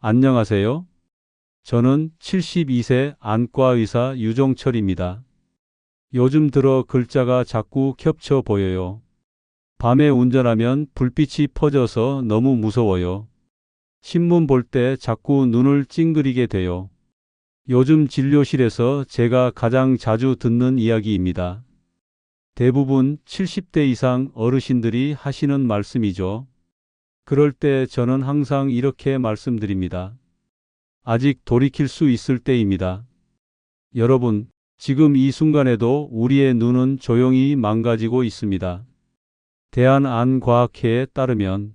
안녕하세요. 저는 72세 안과 의사 유종철입니다. 요즘 들어 글자가 자꾸 겹쳐 보여요. 밤에 운전하면 불빛이 퍼져서 너무 무서워요. 신문 볼 때 자꾸 눈을 찡그리게 돼요. 요즘 진료실에서 제가 가장 자주 듣는 이야기입니다. 대부분 70대 이상 어르신들이 하시는 말씀이죠. 그럴 때 저는 항상 이렇게 말씀드립니다. 아직 돌이킬 수 있을 때입니다. 여러분, 지금 이 순간에도 우리의 눈은 조용히 망가지고 있습니다. 대한안과학회에 따르면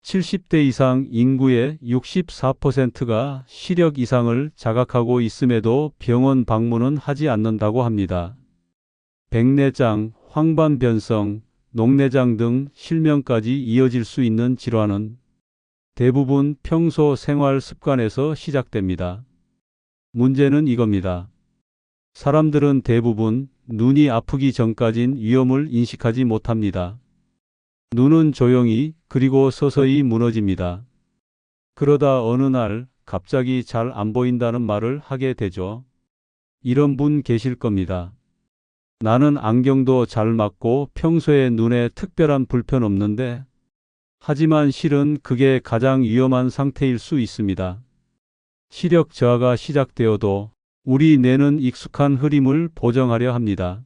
70대 이상 인구의 64%가 시력 이상을 자각하고 있음에도 병원 방문은 하지 않는다고 합니다. 백내장, 황반변성, 녹내장 등 실명까지 이어질 수 있는 질환은 대부분 평소 생활 습관에서 시작됩니다. 문제는 이겁니다. 사람들은 대부분 눈이 아프기 전까진 위험을 인식하지 못합니다. 눈은 조용히 그리고 서서히 무너집니다. 그러다 어느 날 갑자기 잘 안 보인다는 말을 하게 되죠. 이런 분 계실 겁니다. 나는 안경도 잘 맞고 평소에 눈에 특별한 불편 없는데, 하지만 실은 그게 가장 위험한 상태일 수 있습니다. 시력 저하가 시작되어도 우리 뇌는 익숙한 흐림을 보정하려 합니다.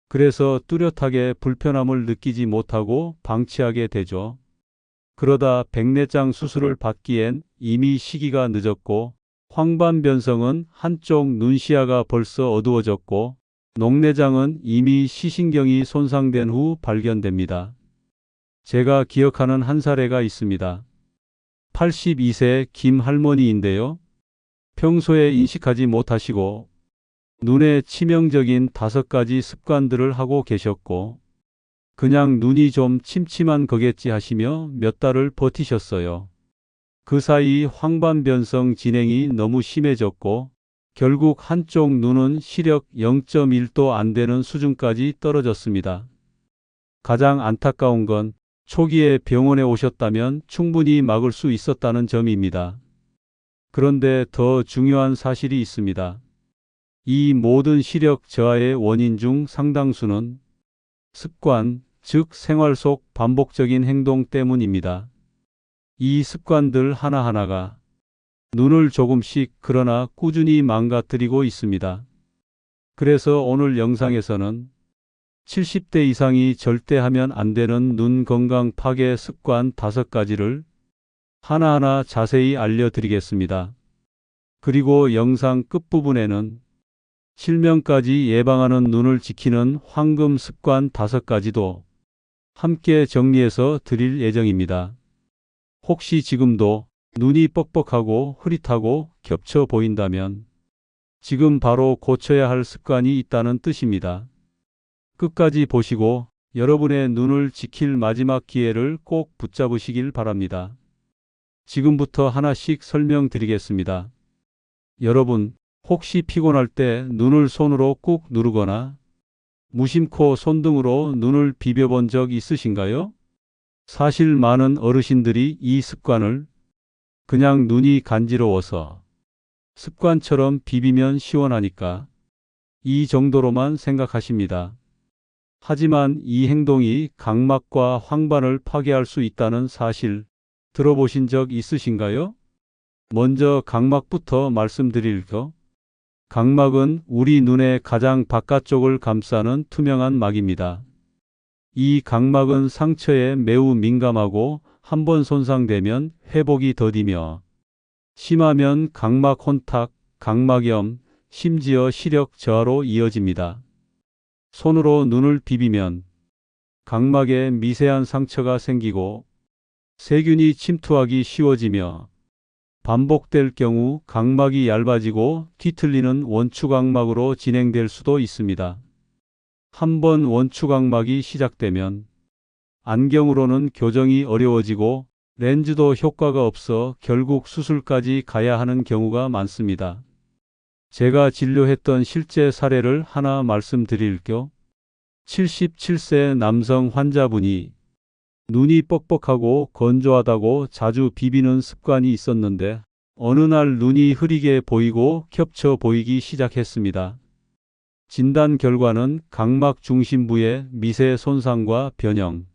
그래서 뚜렷하게 불편함을 느끼지 못하고 방치하게 되죠. 그러다 백내장 수술을 받기엔 이미 시기가 늦었고, 황반변성은 한쪽 눈 시야가 벌써 어두워졌고, 녹내장은 이미 시신경이 손상된 후 발견됩니다. 제가 기억하는 한 사례가 있습니다. 82세 김 할머니인데요. 평소에 인식하지 못하시고 눈에 치명적인 5가지 습관들을 하고 계셨고, 그냥 눈이 좀 침침한 거겠지 하시며 몇 달을 버티셨어요. 그 사이 황반변성 진행이 너무 심해졌고 결국 한쪽 눈은 시력 0.1도 안 되는 수준까지 떨어졌습니다. 가장 안타까운 건 초기에 병원에 오셨다면 충분히 막을 수 있었다는 점입니다. 그런데 더 중요한 사실이 있습니다. 이 모든 시력 저하의 원인 중 상당수는 습관, 즉 생활 속 반복적인 행동 때문입니다. 이 습관들 하나하나가 눈을 조금씩 그러나 꾸준히 망가뜨리고 있습니다. 그래서 오늘 영상에서는 70대 이상이 절대 하면 안 되는 눈 건강 파괴 습관 5가지를 하나하나 자세히 알려드리겠습니다. 그리고 영상 끝부분에는 실명까지 예방하는 눈을 지키는 황금 습관 5가지도 함께 정리해서 드릴 예정입니다. 혹시 지금도 눈이 뻑뻑하고 흐릿하고 겹쳐 보인다면 지금 바로 고쳐야 할 습관이 있다는 뜻입니다. 끝까지 보시고 여러분의 눈을 지킬 마지막 기회를 꼭 붙잡으시길 바랍니다. 지금부터 하나씩 설명드리겠습니다. 여러분, 혹시 피곤할 때 눈을 손으로 꾹 누르거나 무심코 손등으로 눈을 비벼본 적 있으신가요? 사실 많은 어르신들이 이 습관을 그냥 눈이 간지러워서 습관처럼 비비면 시원하니까 이 정도로만 생각하십니다. 하지만 이 행동이 각막과 황반을 파괴할 수 있다는 사실 들어보신 적 있으신가요? 먼저 각막부터 말씀드릴게요. 각막은 우리 눈의 가장 바깥쪽을 감싸는 투명한 막입니다. 이 각막은 상처에 매우 민감하고 한번 손상되면 회복이 더디며 심하면 각막 혼탁, 각막염, 심지어 시력 저하로 이어집니다. 손으로 눈을 비비면 각막에 미세한 상처가 생기고 세균이 침투하기 쉬워지며 반복될 경우 각막이 얇아지고 뒤틀리는 원추각막으로 진행될 수도 있습니다. 한번 원추각막이 시작되면 안경으로는 교정이 어려워지고 렌즈도 효과가 없어 결국 수술까지 가야 하는 경우가 많습니다. 제가 진료했던 실제 사례를 하나 말씀드릴게요. 77세 남성 환자분이 눈이 뻑뻑하고 건조하다고 자주 비비는 습관이 있었는데 어느 날 눈이 흐리게 보이고 겹쳐 보이기 시작했습니다. 진단 결과는 각막 중심부의 미세 손상과 변형,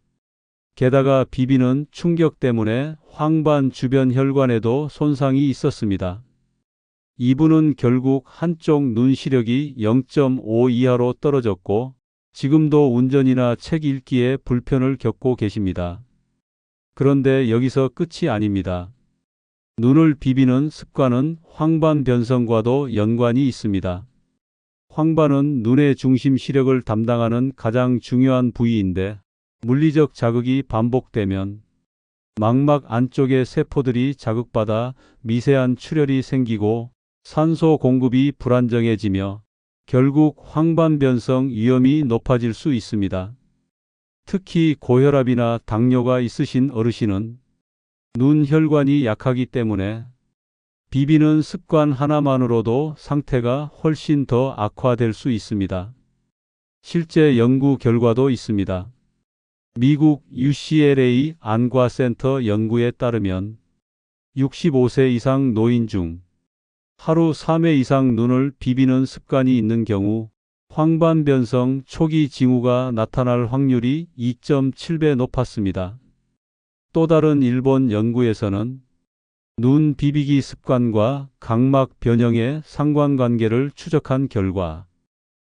게다가 비비는 충격 때문에 황반 주변 혈관에도 손상이 있었습니다. 이분은 결국 한쪽 눈 시력이 0.5 이하로 떨어졌고 지금도 운전이나 책 읽기에 불편을 겪고 계십니다. 그런데 여기서 끝이 아닙니다. 눈을 비비는 습관은 황반 변성과도 연관이 있습니다. 황반은 눈의 중심 시력을 담당하는 가장 중요한 부위인데 물리적 자극이 반복되면 망막 안쪽의 세포들이 자극받아 미세한 출혈이 생기고 산소 공급이 불안정해지며 결국 황반 변성 위험이 높아질 수 있습니다. 특히 고혈압이나 당뇨가 있으신 어르신은 눈 혈관이 약하기 때문에 비비는 습관 하나만으로도 상태가 훨씬 더 악화될 수 있습니다. 실제 연구 결과도 있습니다. 미국 UCLA 안과센터 연구에 따르면 65세 이상 노인 중 하루 3회 이상 눈을 비비는 습관이 있는 경우 황반 변성 초기 징후가 나타날 확률이 2.7배 높았습니다. 또 다른 일본 연구에서는 눈 비비기 습관과 각막 변형의 상관관계를 추적한 결과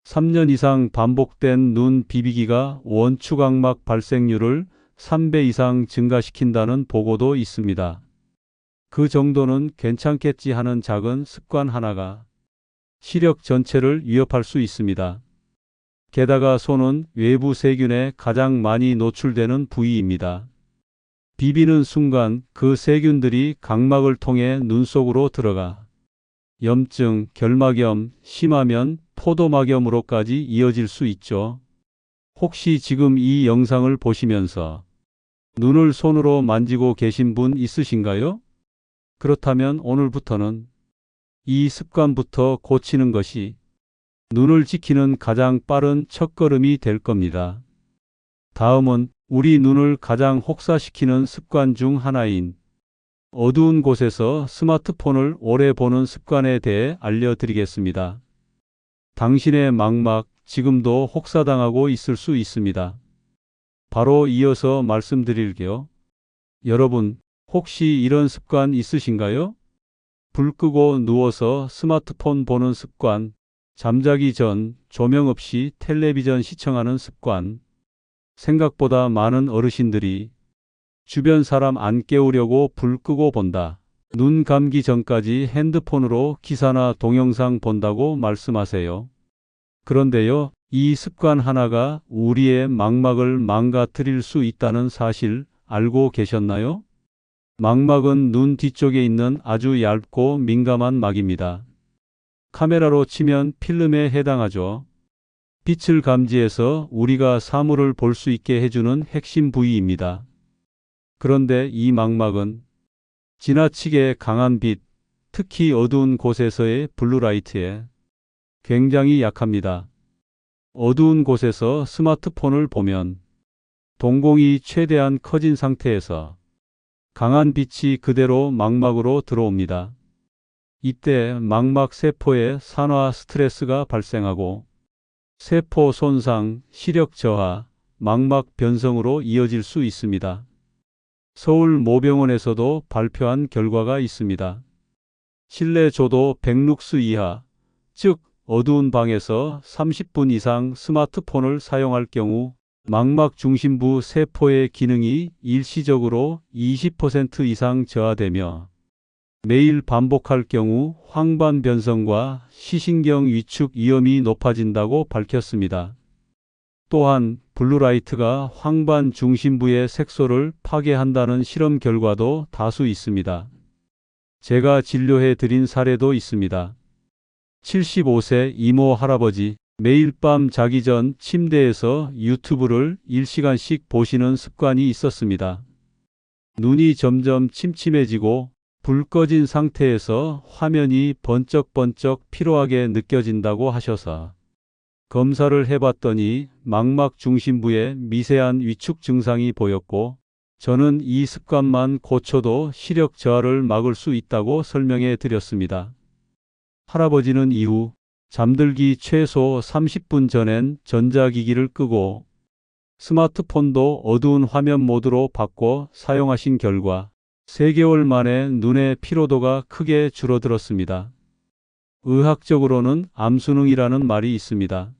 3년 이상 반복된 눈 비비기가 원추각막 발생률을 3배 이상 증가시킨다는 보고도 있습니다. 그 정도는 괜찮겠지 하는 작은 습관 하나가 시력 전체를 위협할 수 있습니다. 게다가 손은 외부 세균에 가장 많이 노출되는 부위입니다. 비비는 순간 그 세균들이 각막을 통해 눈 속으로 들어가 염증, 결막염, 심하면 포도막염으로까지 이어질 수 있죠. 혹시 지금 이 영상을 보시면서 눈을 손으로 만지고 계신 분 있으신가요? 그렇다면 오늘부터는 이 습관부터 고치는 것이 눈을 지키는 가장 빠른 첫걸음이 될 겁니다. 다음은 우리 눈을 가장 혹사시키는 습관 중 하나인 어두운 곳에서 스마트폰을 오래 보는 습관에 대해 알려드리겠습니다. 당신의 망막 지금도 혹사당하고 있을 수 있습니다. 바로 이어서 말씀드릴게요. 여러분, 혹시 이런 습관 있으신가요? 불 끄고 누워서 스마트폰 보는 습관, 잠자기 전 조명 없이 텔레비전 시청하는 습관. 생각보다 많은 어르신들이 주변 사람 안 깨우려고 불 끄고 본다. 눈 감기 전까지 핸드폰으로 기사나 동영상 본다고 말씀하세요. 그런데요, 이 습관 하나가 우리의 망막을 망가뜨릴 수 있다는 사실 알고 계셨나요? 망막은 눈 뒤쪽에 있는 아주 얇고 민감한 막입니다. 카메라로 치면 필름에 해당하죠. 빛을 감지해서 우리가 사물을 볼 수 있게 해주는 핵심 부위입니다. 그런데 이 망막은 지나치게 강한 빛, 특히 어두운 곳에서의 블루라이트에 굉장히 약합니다. 어두운 곳에서 스마트폰을 보면 동공이 최대한 커진 상태에서 강한 빛이 그대로 망막으로 들어옵니다. 이때 망막 세포에 산화 스트레스가 발생하고 세포 손상, 시력 저하, 망막 변성으로 이어질 수 있습니다. 서울 모병원에서도 발표한 결과가 있습니다. 실내 조도 100룩스 이하, 즉 어두운 방에서 30분 이상 스마트폰을 사용할 경우 망막 중심부 세포의 기능이 일시적으로 20% 이상 저하되며 매일 반복할 경우 황반 변성과 시신경 위축 위험이 높아진다고 밝혔습니다. 또한 블루라이트가 황반 중심부의 색소를 파괴한다는 실험 결과도 다수 있습니다. 제가 진료해 드린 사례도 있습니다. 75세 이모 할아버지, 매일 밤 자기 전 침대에서 유튜브를 1시간씩 보시는 습관이 있었습니다. 눈이 점점 침침해지고 불 꺼진 상태에서 화면이 번쩍번쩍 피로하게 느껴진다고 하셔서 검사를 해봤더니 망막 중심부에 미세한 위축 증상이 보였고 저는 이 습관만 고쳐도 시력 저하를 막을 수 있다고 설명해 드렸습니다. 할아버지는 이후 잠들기 최소 30분 전엔 전자기기를 끄고 스마트폰도 어두운 화면 모드로 바꿔 사용하신 결과 3개월 만에 눈의 피로도가 크게 줄어들었습니다. 의학적으로는 암순응이라는 말이 있습니다.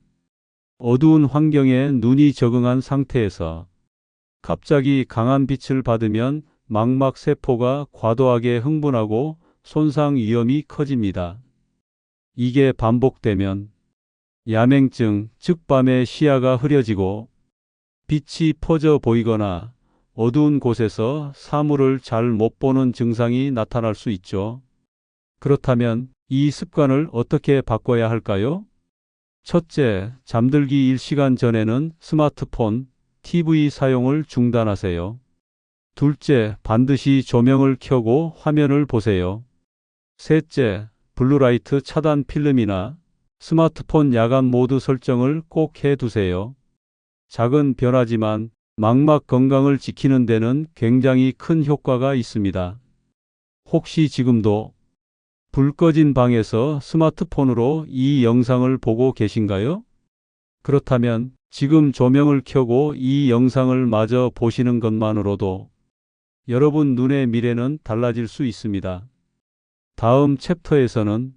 어두운 환경에 눈이 적응한 상태에서 갑자기 강한 빛을 받으면 망막 세포가 과도하게 흥분하고 손상 위험이 커집니다. 이게 반복되면 야맹증, 즉 밤에 시야가 흐려지고 빛이 퍼져 보이거나 어두운 곳에서 사물을 잘 못 보는 증상이 나타날 수 있죠. 그렇다면 이 습관을 어떻게 바꿔야 할까요? 첫째, 잠들기 1시간 전에는 스마트폰, TV 사용을 중단하세요. 둘째, 반드시 조명을 켜고 화면을 보세요. 셋째, 블루라이트 차단 필름이나 스마트폰 야간 모드 설정을 꼭 해두세요. 작은 변화지만 망막 건강을 지키는 데는 굉장히 큰 효과가 있습니다. 혹시 지금도 불 꺼진 방에서 스마트폰으로 이 영상을 보고 계신가요? 그렇다면 지금 조명을 켜고 이 영상을 마저 보시는 것만으로도 여러분 눈의 미래는 달라질 수 있습니다. 다음 챕터에서는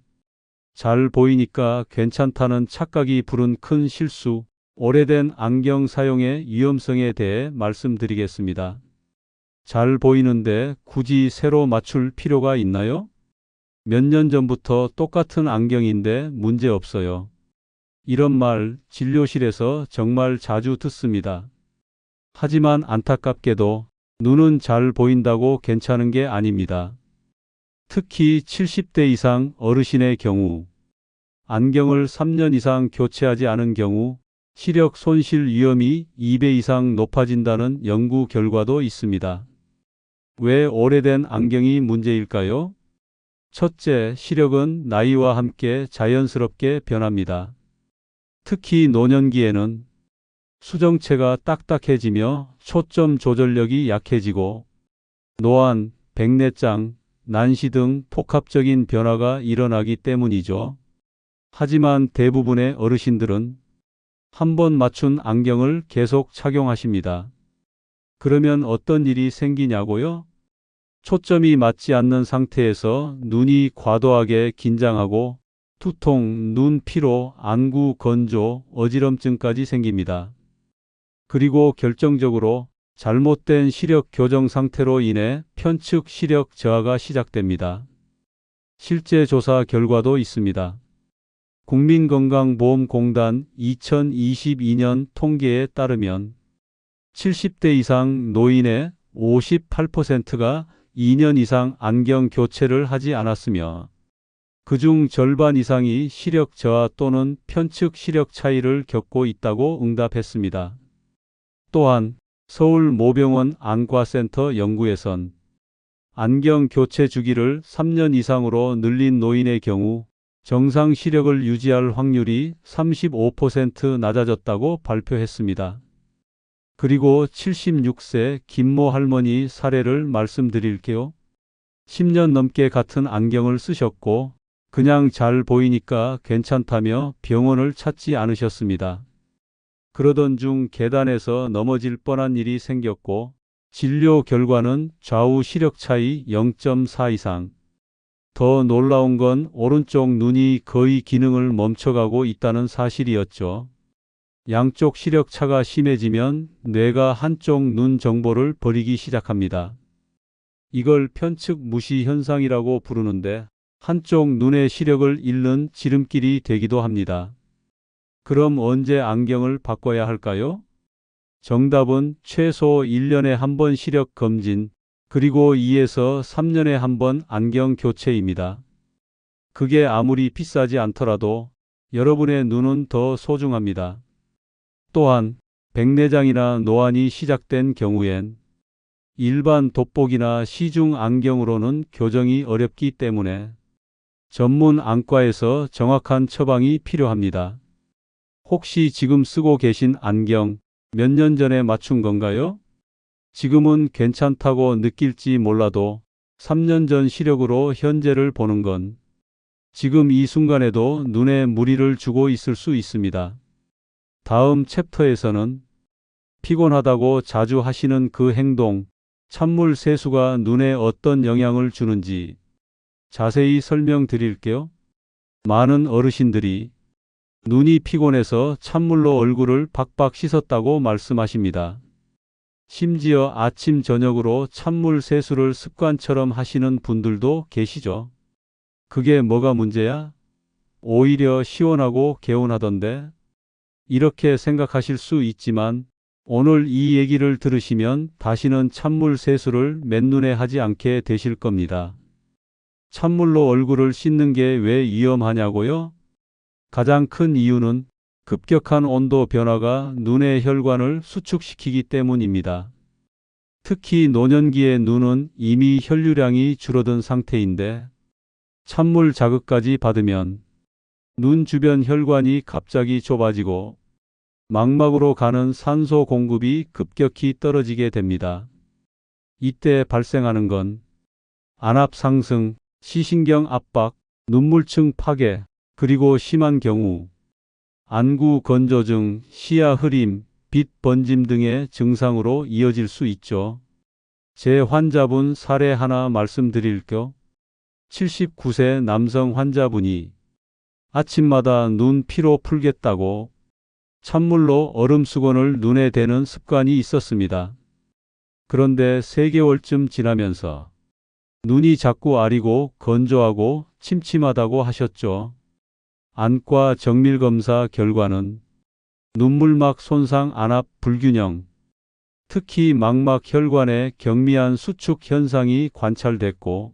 잘 보이니까 괜찮다는 착각이 부른 큰 실수, 오래된 안경 사용의 위험성에 대해 말씀드리겠습니다. 잘 보이는데 굳이 새로 맞출 필요가 있나요? 몇 년 전부터 똑같은 안경인데 문제 없어요. 이런 말 진료실에서 정말 자주 듣습니다. 하지만 안타깝게도 눈은 잘 보인다고 괜찮은 게 아닙니다. 특히 70대 이상 어르신의 경우, 안경을 3년 이상 교체하지 않은 경우 시력 손실 위험이 2배 이상 높아진다는 연구 결과도 있습니다. 왜 오래된 안경이 문제일까요? 첫째, 시력은 나이와 함께 자연스럽게 변합니다. 특히 노년기에는 수정체가 딱딱해지며 초점 조절력이 약해지고 노안, 백내장, 난시 등 복합적인 변화가 일어나기 때문이죠. 하지만 대부분의 어르신들은 한 번 맞춘 안경을 계속 착용하십니다. 그러면 어떤 일이 생기냐고요? 초점이 맞지 않는 상태에서 눈이 과도하게 긴장하고 두통, 눈 피로, 안구 건조, 어지럼증까지 생깁니다. 그리고 결정적으로 잘못된 시력 교정 상태로 인해 편측 시력 저하가 시작됩니다. 실제 조사 결과도 있습니다. 국민건강보험공단 2022년 통계에 따르면 70대 이상 노인의 58%가 2년 이상 안경 교체를 하지 않았으며 그중 절반 이상이 시력 저하 또는 편측 시력 차이를 겪고 있다고 응답했습니다. 또한 서울 모병원 안과센터 연구에선 안경 교체 주기를 3년 이상으로 늘린 노인의 경우 정상 시력을 유지할 확률이 35% 낮아졌다고 발표했습니다. 그리고 76세 김모 할머니 사례를 말씀드릴게요. 10년 넘게 같은 안경을 쓰셨고 그냥 잘 보이니까 괜찮다며 병원을 찾지 않으셨습니다. 그러던 중 계단에서 넘어질 뻔한 일이 생겼고 진료 결과는 좌우 시력 차이 0.4 이상. 더 놀라운 건 오른쪽 눈이 거의 기능을 멈춰가고 있다는 사실이었죠. 양쪽 시력 차가 심해지면 뇌가 한쪽 눈 정보를 버리기 시작합니다. 이걸 편측 무시 현상이라고 부르는데 한쪽 눈의 시력을 잃는 지름길이 되기도 합니다. 그럼 언제 안경을 바꿔야 할까요? 정답은 최소 1년에 한 번 시력 검진, 그리고 2에서 3년에 한 번 안경 교체입니다. 그게 아무리 비싸지 않더라도 여러분의 눈은 더 소중합니다. 또한 백내장이나 노안이 시작된 경우엔 일반 돋보기나 시중 안경으로는 교정이 어렵기 때문에 전문 안과에서 정확한 처방이 필요합니다. 혹시 지금 쓰고 계신 안경 몇 년 전에 맞춘 건가요? 지금은 괜찮다고 느낄지 몰라도 3년 전 시력으로 현재를 보는 건 지금 이 순간에도 눈에 무리를 주고 있을 수 있습니다. 다음 챕터에서는 피곤하다고 자주 하시는 그 행동, 찬물 세수가 눈에 어떤 영향을 주는지 자세히 설명드릴게요. 많은 어르신들이 눈이 피곤해서 찬물로 얼굴을 박박 씻었다고 말씀하십니다. 심지어 아침 저녁으로 찬물 세수를 습관처럼 하시는 분들도 계시죠. 그게 뭐가 문제야? 오히려 시원하고 개운하던데? 이렇게 생각하실 수 있지만 오늘 이 얘기를 들으시면 다시는 찬물 세수를 맨눈에 하지 않게 되실 겁니다. 찬물로 얼굴을 씻는 게 왜 위험하냐고요? 가장 큰 이유는 급격한 온도 변화가 눈의 혈관을 수축시키기 때문입니다. 특히 노년기의 눈은 이미 혈류량이 줄어든 상태인데 찬물 자극까지 받으면 눈 주변 혈관이 갑자기 좁아지고 망막으로 가는 산소 공급이 급격히 떨어지게 됩니다. 이때 발생하는 건 안압 상승, 시신경 압박, 눈물층 파괴, 그리고 심한 경우 안구 건조증, 시야 흐림, 빛 번짐 등의 증상으로 이어질 수 있죠. 제 환자분 사례 하나 말씀드릴게요. 79세 남성 환자분이 아침마다 눈 피로 풀겠다고 찬물로 얼음 수건을 눈에 대는 습관이 있었습니다. 그런데 3개월쯤 지나면서 눈이 자꾸 아리고 건조하고 침침하다고 하셨죠. 안과 정밀검사 결과는 눈물막 손상, 안압 불균형, 특히 망막 혈관의 경미한 수축 현상이 관찰됐고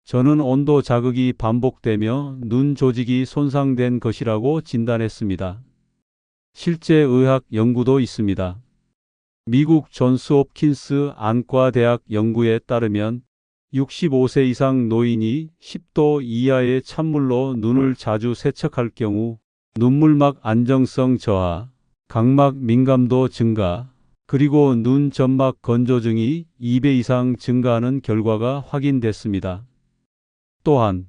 저는 온도 자극이 반복되며 눈 조직이 손상된 것이라고 진단했습니다. 실제 의학 연구도 있습니다. 미국 존스 홉킨스 안과대학 연구에 따르면 65세 이상 노인이 10도 이하의 찬물로 눈을 자주 세척할 경우 눈물막 안정성 저하, 각막 민감도 증가, 그리고 눈 점막 건조증이 2배 이상 증가하는 결과가 확인됐습니다. 또한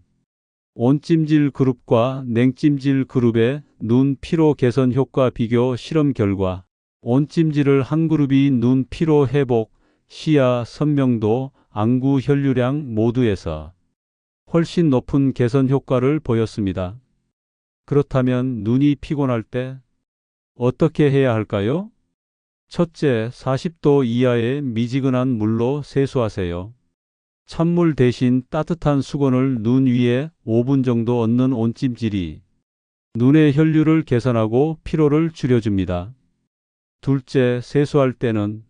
온찜질 그룹과 냉찜질 그룹의 눈 피로 개선 효과 비교 실험 결과 온찜질을 한 그룹이 눈 피로 회복, 시야, 선명도, 안구 혈류량 모두에서 훨씬 높은 개선 효과를 보였습니다. 그렇다면 눈이 피곤할 때 어떻게 해야 할까요? 첫째, 40도 이하의 미지근한 물로 세수하세요. 찬물 대신 따뜻한 수건을 눈 위에 5분 정도 얹는 온찜질이 눈의 혈류를 개선하고 피로를 줄여줍니다. 둘째, 세수할 때는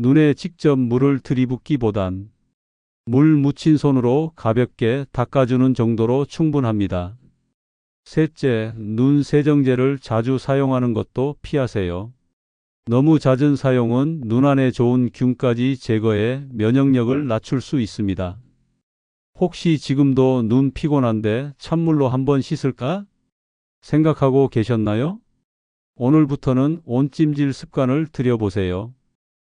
눈에 직접 물을 들이붓기보단 물 묻힌 손으로 가볍게 닦아주는 정도로 충분합니다. 셋째, 눈 세정제를 자주 사용하는 것도 피하세요. 너무 잦은 사용은 눈 안에 좋은 균까지 제거해 면역력을 낮출 수 있습니다. 혹시 지금도 눈 피곤한데 찬물로 한번 씻을까 생각하고 계셨나요? 오늘부터는 온찜질 습관을 들여보세요.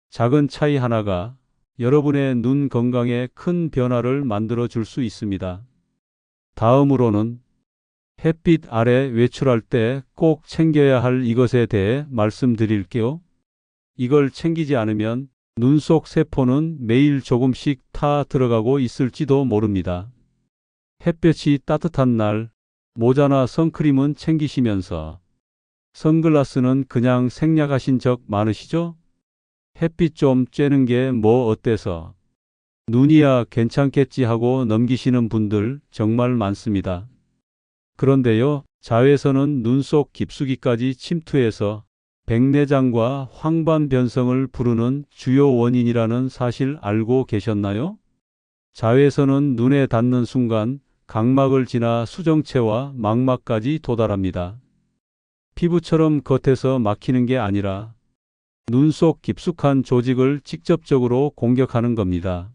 작은 차이 하나가 여러분의 눈 건강에 큰 변화를 만들어 줄 수 있습니다. 다음으로는 햇빛 아래 외출할 때 꼭 챙겨야 할 이것에 대해 말씀드릴게요. 이걸 챙기지 않으면 눈 속 세포는 매일 조금씩 타 들어가고 있을지도 모릅니다. 햇볕이 따뜻한 날, 모자나 선크림은 챙기시면서 선글라스는 그냥 생략하신 적 많으시죠? 햇빛 좀 쬐는 게 뭐 어때서? 눈이야 괜찮겠지 하고 넘기시는 분들 정말 많습니다. 그런데요, 자외선은 눈 속 깊숙이까지 침투해서 백내장과 황반변성을 부르는 주요 원인이라는 사실 알고 계셨나요? 자외선은 눈에 닿는 순간 각막을 지나 수정체와 망막까지 도달합니다. 피부처럼 겉에서 막히는 게 아니라 눈 속 깊숙한 조직을 직접적으로 공격하는 겁니다.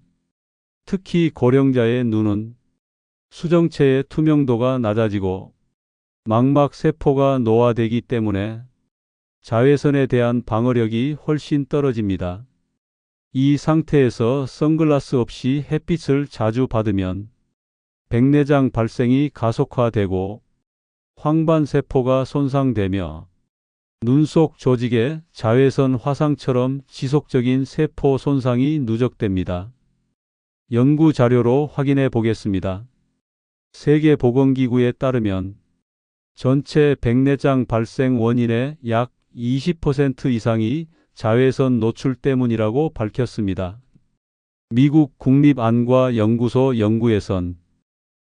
특히 고령자의 눈은 수정체의 투명도가 낮아지고 망막 세포가 노화되기 때문에 자외선에 대한 방어력이 훨씬 떨어집니다. 이 상태에서 선글라스 없이 햇빛을 자주 받으면 백내장 발생이 가속화되고 황반세포가 손상되며 눈 속 조직에 자외선 화상처럼 지속적인 세포 손상이 누적됩니다. 연구 자료로 확인해 보겠습니다. 세계보건기구에 따르면 전체 백내장 발생 원인의 약 20% 이상이 자외선 노출 때문이라고 밝혔습니다. 미국 국립안과연구소 연구에선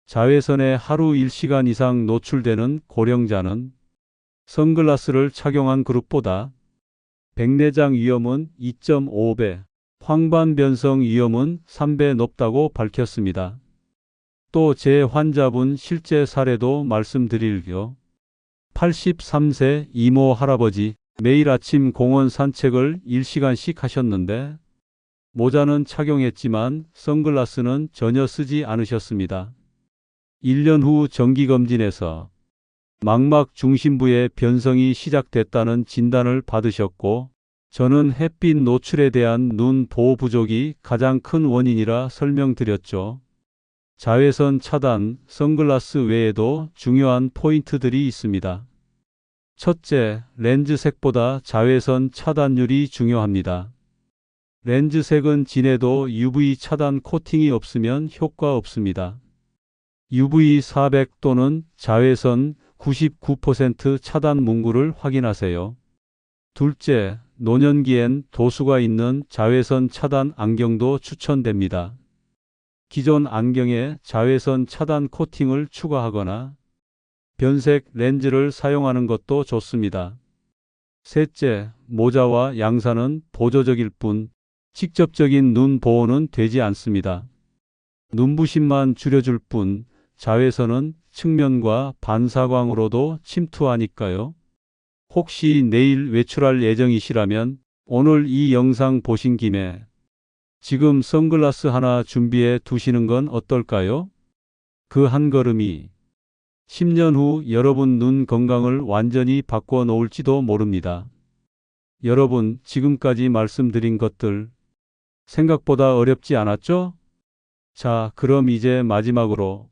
자외선에 하루 1시간 이상 노출되는 고령자는 선글라스를 착용한 그룹보다 백내장 위험은 2.5배, 황반변성 위험은 3배 높다고 밝혔습니다. 또 제 환자분 실제 사례도 말씀드릴게요. 83세 이모 할아버지 매일 아침 공원 산책을 1시간씩 하셨는데 모자는 착용했지만 선글라스는 전혀 쓰지 않으셨습니다. 1년 후 정기검진에서 망막 중심부에 변성이 시작됐다는 진단을 받으셨고 저는 햇빛 노출에 대한 눈 보호 부족이 가장 큰 원인이라 설명드렸죠. 자외선 차단, 선글라스 외에도 중요한 포인트들이 있습니다. 첫째, 렌즈색보다 자외선 차단율이 중요합니다. 렌즈색은 진해도 UV 차단 코팅이 없으면 효과 없습니다. UV 400 또는 자외선 99% 차단 문구를 확인하세요. 둘째, 노년기엔 도수가 있는 자외선 차단 안경도 추천됩니다. 기존 안경에 자외선 차단 코팅을 추가하거나 변색 렌즈를 사용하는 것도 좋습니다. 셋째, 모자와 양산은 보조적일 뿐 직접적인 눈 보호는 되지 않습니다. 눈부심만 줄여줄 뿐 자외선은 측면과 반사광으로도 침투하니까요. 혹시 내일 외출할 예정이시라면 오늘 이 영상 보신 김에 지금 선글라스 하나 준비해 두시는 건 어떨까요? 그 한 걸음이 10년 후 여러분 눈 건강을 완전히 바꿔 놓을지도 모릅니다. 여러분, 지금까지 말씀드린 것들 생각보다 어렵지 않았죠? 자, 그럼 이제 마지막으로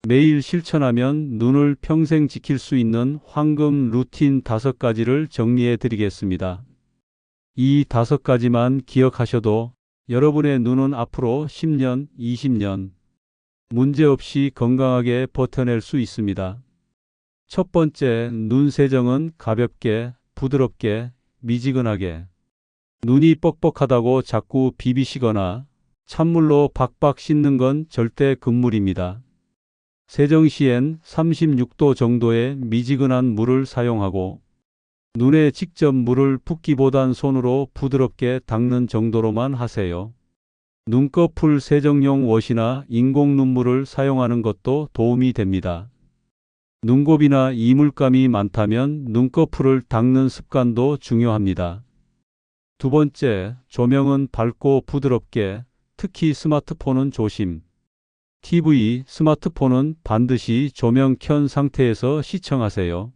매일 실천하면 눈을 평생 지킬 수 있는 황금 루틴 5가지를 정리해 드리겠습니다. 이 5가지만 기억하셔도 여러분의 눈은 앞으로 10년, 20년 문제없이 건강하게 버텨낼 수 있습니다. 첫 번째, 눈 세정은 가볍게, 부드럽게, 미지근하게. 눈이 뻑뻑하다고 자꾸 비비시거나 찬물로 박박 씻는 건 절대 금물입니다. 세정 시엔 36도 정도의 미지근한 물을 사용하고 눈에 직접 물을 붓기보단 손으로 부드럽게 닦는 정도로만 하세요. 눈꺼풀 세정용 워시나 인공 눈물을 사용하는 것도 도움이 됩니다. 눈곱이나 이물감이 많다면 눈꺼풀을 닦는 습관도 중요합니다. 두 번째, 조명은 밝고 부드럽게, 특히 스마트폰은 조심. TV, 스마트폰은 반드시 조명 켠 상태에서 시청하세요.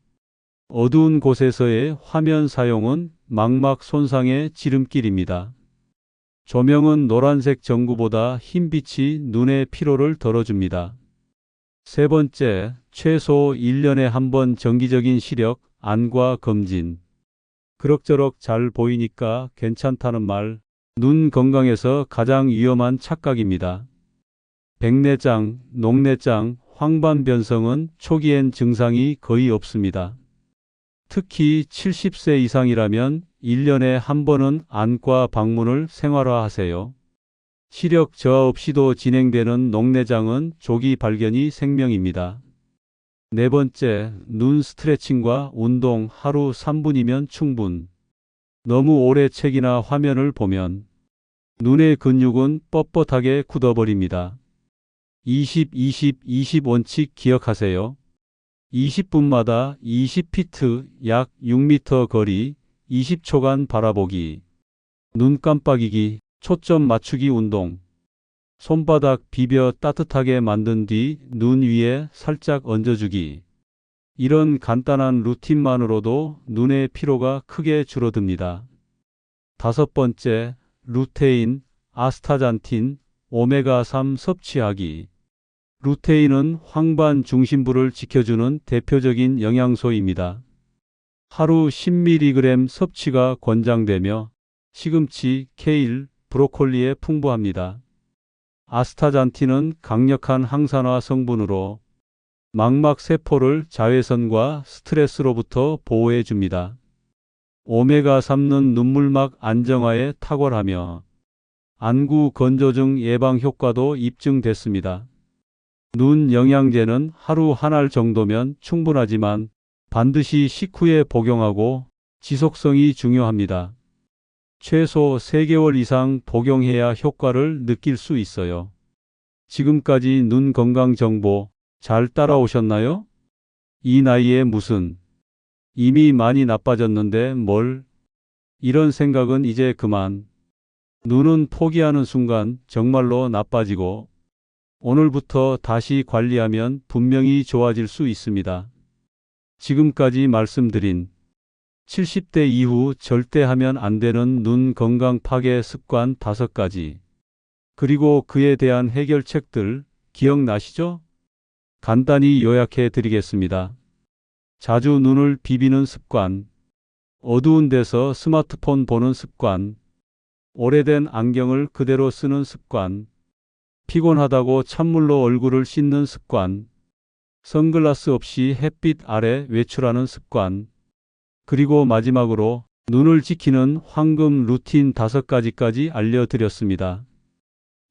어두운 곳에서의 화면 사용은 망막 손상의 지름길입니다. 조명은 노란색 전구보다 흰빛이 눈의 피로를 덜어줍니다. 세 번째, 최소 1년에 한 번 정기적인 시력, 안과 검진. 그럭저럭 잘 보이니까 괜찮다는 말, 눈 건강에서 가장 위험한 착각입니다. 백내장, 녹내장, 황반변성은 초기엔 증상이 거의 없습니다. 특히 70세 이상이라면 1년에 한 번은 안과 방문을 생활화하세요. 시력 저하 없이도 진행되는 녹내장은 조기 발견이 생명입니다. 네 번째, 눈 스트레칭과 운동 하루 3분이면 충분. 너무 오래 책이나 화면을 보면 눈의 근육은 뻣뻣하게 굳어버립니다. 20-20-20 원칙 기억하세요. 20분마다 20피트 약 6m 거리 20초간 바라보기. 눈 깜빡이기, 초점 맞추기 운동. 손바닥 비벼 따뜻하게 만든 뒤 눈 위에 살짝 얹어주기. 이런 간단한 루틴만으로도 눈의 피로가 크게 줄어듭니다. 다섯 번째, 루테인, 아스타잔틴, 오메가3 섭취하기. 루테인은 황반 중심부를 지켜주는 대표적인 영양소입니다. 하루 10mg 섭취가 권장되며 시금치, 케일, 브로콜리에 풍부합니다. 아스타잔틴은 강력한 항산화 성분으로 망막 세포를 자외선과 스트레스로부터 보호해 줍니다. 오메가3는 눈물막 안정화에 탁월하며 안구 건조증 예방 효과도 입증됐습니다. 눈 영양제는 하루 한 알 정도면 충분하지만 반드시 식후에 복용하고 지속성이 중요합니다. 최소 3개월 이상 복용해야 효과를 느낄 수 있어요. 지금까지 눈 건강 정보 잘 따라오셨나요? 이 나이에 무슨 이미 많이 나빠졌는데 뭘? 이런 생각은 이제 그만. 눈은 포기하는 순간 정말로 나빠지고 오늘부터 다시 관리하면 분명히 좋아질 수 있습니다. 지금까지 말씀드린 70대 이후 절대 하면 안 되는 눈 건강 파괴 습관 5가지. 그리고 그에 대한 해결책들 기억나시죠? 간단히 요약해 드리겠습니다. 자주 눈을 비비는 습관, 어두운 데서 스마트폰 보는 습관, 오래된 안경을 그대로 쓰는 습관, 피곤하다고 찬물로 얼굴을 씻는 습관, 선글라스 없이 햇빛 아래 외출하는 습관, 그리고 마지막으로 눈을 지키는 황금 루틴 5가지까지 알려드렸습니다.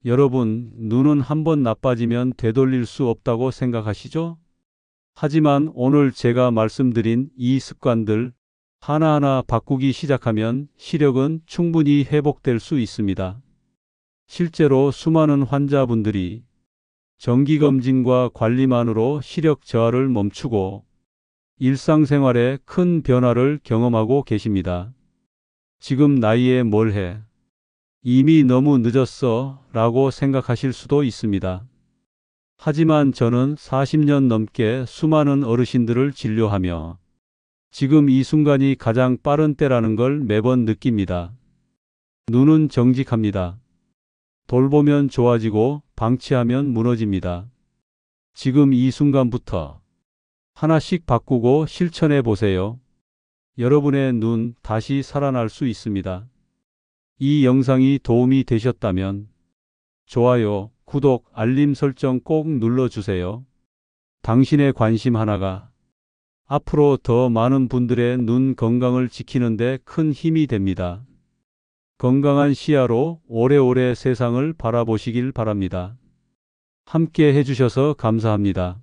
여러분, 눈은 한번 나빠지면 되돌릴 수 없다고 생각하시죠? 하지만 오늘 제가 말씀드린 이 습관들 하나하나 바꾸기 시작하면 시력은 충분히 회복될 수 있습니다. 실제로 수많은 환자분들이 정기검진과 관리만으로 시력 저하를 멈추고 일상생활에 큰 변화를 경험하고 계십니다. 지금 나이에 뭘 해? 이미 너무 늦었어 라고 생각하실 수도 있습니다. 하지만 저는 40년 넘게 수많은 어르신들을 진료하며 지금 이 순간이 가장 빠른 때라는 걸 매번 느낍니다. 눈은 정직합니다. 돌보면 좋아지고 방치하면 무너집니다. 지금 이 순간부터 하나씩 바꾸고 실천해 보세요. 여러분의 눈 다시 살아날 수 있습니다. 이 영상이 도움이 되셨다면 좋아요, 구독, 알림 설정 꼭 눌러주세요. 당신의 관심 하나가 앞으로 더 많은 분들의 눈 건강을 지키는 데 큰 힘이 됩니다. 건강한 시야로 오래오래 세상을 바라보시길 바랍니다. 함께 해주셔서 감사합니다.